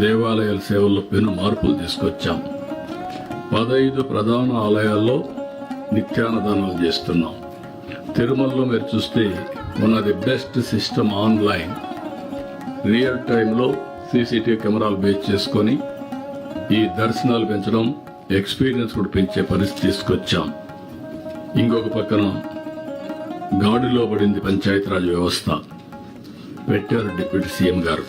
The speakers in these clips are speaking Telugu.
దేవాలయాల సేవల్లో పెను మార్పులు తీసుకొచ్చాం. 15 ప్రధాన ఆలయాల్లో నిత్యాన్నదానాలు చేస్తున్నాం. తిరుమలలో మీరు చూస్తే one of the best system online real టైంలో సీసీటీవీ కెమెరాలు బేస్ చేసుకొని ఈ దర్శనాలు పెంచడం, ఎక్స్పీరియన్స్ కూడా పెంచే పరిస్థితి తీసుకొచ్చాం. ఇంకొక పక్కన గాడిలో పడింది పంచాయతీరాజ్ వ్యవస్థ. పెట్టారు డిప్యూటీ సీఎం గారు.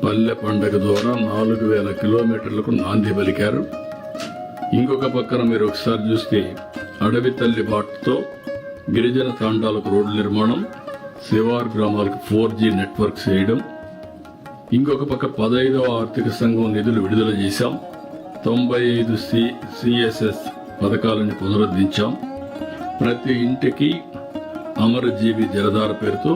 పల్లె పండగ ద్వారా 4000 కిలోమీటర్లకు నాంది పలికారు. ఇంకొక పక్కన మీరు ఒకసారి చూస్తే అడవి తల్లి బాటతో గిరిజన తాండాలకు రోడ్ల నిర్మాణం, శివారు గ్రామాలకు 4G నెట్వర్క్ చేయడం. ఇంకొక పక్క 15వ ఆర్థిక సంఘం నిధులు విడుదల చేశాం. 95 CSS పథకాలను పునరుద్ధరించాం. ప్రతి ఇంటికి అమరజీవి జలధార పేరుతో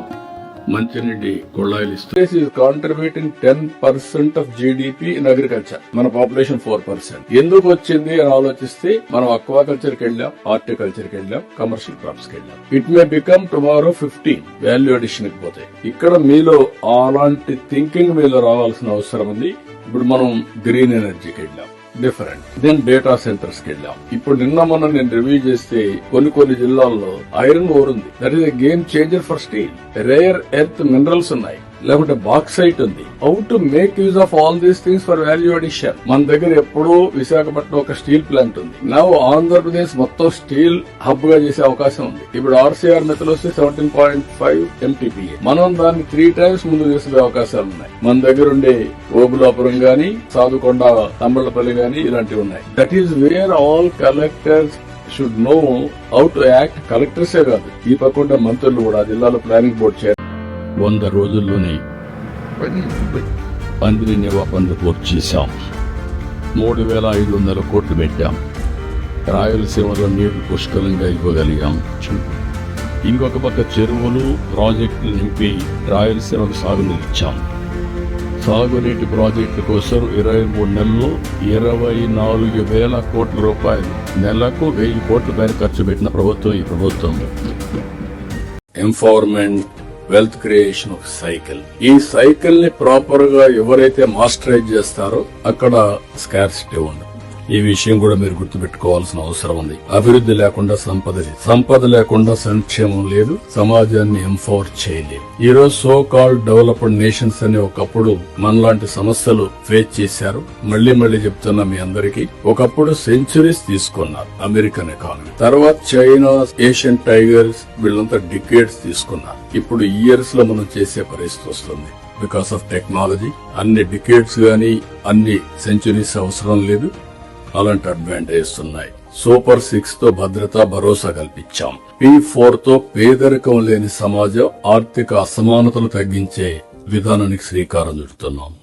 మంచినీటి కొళాయిలు ఇస్తుంది. Contributing 10% of GDP in agriculture. మన పాపులేషన్ 4%. ఎందుకు వచ్చింది అని ఆలోచిస్తే మనం అక్వాకల్చర్ కి వెళ్ళాం, హార్టికల్చర్ కి వెళ్ళాం, కమర్షియల్ క్రాప్స్ కి వెళ్ళాం. It may become tomorrow 15 value addition కి పోతాయి. ఇక్కడ మీలో అలాంటి థింకింగ్ మీలో రావాల్సిన అవసరం ఉంది. ఇప్పుడు మనం గ్రీన్ ఎనర్జీకి వెళ్ళాం, డిఫరెంట్. దెన్ డేటా సెంటర్స్ కి వెళ్ళాం. ఇప్పుడు నిన్న మొన్న నేను రివ్యూ చేస్తే కొన్ని జిల్లాల్లో ఐరన్ ఓర్ ఉంది. That is a game changer for steel. Rare earth minerals ఉన్నాయి, లేకుంటే బాక్సైట్ ఉంది. How to make use of all these things for value addition. మన దగ్గర ఎప్పుడూ విశాఖపట్నం ఒక స్టీల్ ప్లాంట్ ఉంది. నవ్ ఆంధ్రప్రదేశ్ మొత్తం స్టీల్ హబ్ గా చేసే అవకాశం ఉంది. ఇప్పుడు ఆర్సీఆర్ మెథడ్ వస్తే 17.5 MTPA. మనం దాన్ని 3 times ముందు చేసే అవకాశాలు ఉన్నాయి. మన దగ్గర ఉండే ఓబులాపురం గాని, సాధుకొండ, తమ్మళ్లపల్లి గాని ఇలాంటివి ఉన్నాయి. That is where all collectors should know how to act. కలెక్టర్సే కాదు, ఈ పక్కన మంత్రులు కూడా జిల్లాలో ప్లానింగ్ బోర్డు చేయాలి. 100 రోజుల్లోనే పందిరి నివా పనులు పూర్తి చేశాం. 3500 కోట్లు పెట్టాం. రాయలసీమలో నీరు పుష్కలంగా ఇవ్వగలిగాం. ఇంకొక పక్క చెరువులు, ప్రాజెక్టులు నింపి రాయలసీమకు సాగునీరు ఇచ్చాం. సాగునీటి ప్రాజెక్టు కోసం 23 నెలల్లో 24,000 కోట్ల రూపాయలు, నెలకు 1000 కోట్ల పైన ఖర్చు పెట్టిన ప్రభుత్వం ఈ ప్రభుత్వం. ఎంపవర్మెంట్, వెల్త్ క్రియేషన్ ఒక సైకిల్. ఈ సైకిల్ ని ప్రాపర్ గా ఎవరైతే మాస్టరైజ్ చేస్తారో అక్కడ స్కార్సిటీ ఉండదు. ఈ విషయం కూడా మీరు గుర్తుపెట్టుకోవాల్సిన అవసరం ఉంది. అభివృద్ధి లేకుండా సంపద లేకుండా సంక్షేమం లేదు. సమాజాన్ని ఎంపవర్ చేయలేదు. ఈ రోజు సో కాల్డ్ డెవలప్డ్ నేషన్స్ అని ఒకప్పుడు మనలాంటి సమస్యలు ఫేస్ చేశారు. మళ్లీ చెప్తున్నా మీ అందరికీ, ఒకప్పుడు సెంచురీస్ తీసుకున్నారు అమెరికన్ ఎకానమీ. తర్వాత చైనా, ఏషియన్ టైగర్స్ వీళ్ళంతా డికేడ్స్ తీసుకున్నారు. ఇప్పుడు ఇయర్స్ లో మనం చేసే పరిస్థితి వస్తుంది. బికాస్ ఆఫ్ టెక్నాలజీ అన్ని డికేడ్స్ గానీ అన్ని సెంచురీస్ అవసరం లేదు. అలాంటి అడ్వాంటేజెస్ ఉన్నాయి. సూపర్ 6 తో భద్రత, భరోసా కల్పించాం. P4 తో పేదరికం లేని సమాజం, ఆర్థిక అసమానతలు తగ్గించే విధానానికి శ్రీకారం చుడుతున్నాం.